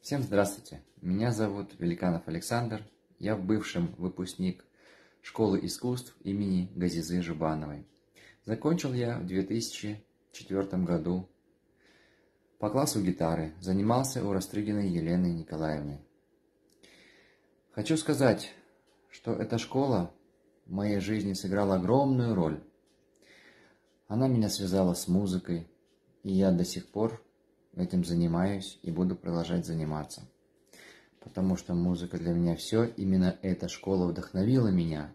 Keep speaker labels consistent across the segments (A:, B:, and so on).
A: Всем здравствуйте! Меня зовут Великанов Александр. Я бывший выпускник Школы искусств имени Газизы Жубановой. Закончил я в 2004 году по классу гитары. Занимался у Растрыгиной Елены Николаевны. Хочу сказать, что эта школа в моей жизни сыграла огромную роль. Она меня связала с музыкой, и я до сих пор этим занимаюсь и буду продолжать заниматься. Потому что музыка для меня все. Именно эта школа вдохновила меня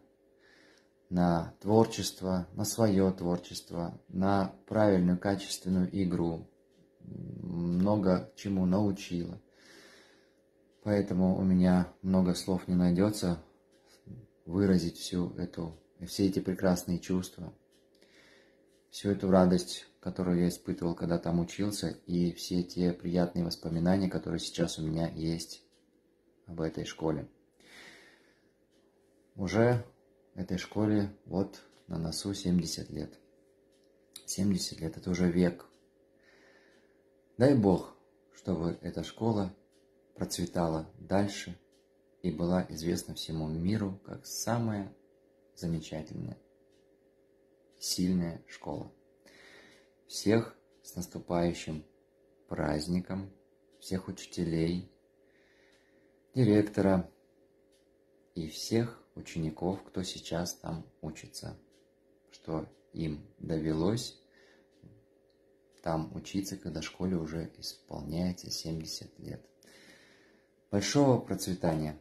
A: на творчество, на свое творчество, на правильную, качественную игру. Много чему научила. Поэтому у меня много слов не найдется выразить все эти прекрасные чувства, всю эту радость, которую я испытывал, когда там учился, и все те приятные воспоминания, которые сейчас у меня есть об этой школе. Уже этой школе вот на носу 70 лет. 70 лет – это уже век. Дай Бог, чтобы эта школа процветала дальше и была известна всему миру как самая замечательная, сильная школа. Всех с наступающим праздником, всех учителей, директора и всех учеников, кто сейчас там учится, что им довелось там учиться, когда школе уже исполняется 70 лет. Большого процветания!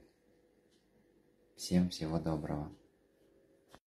A: Всем всего доброго!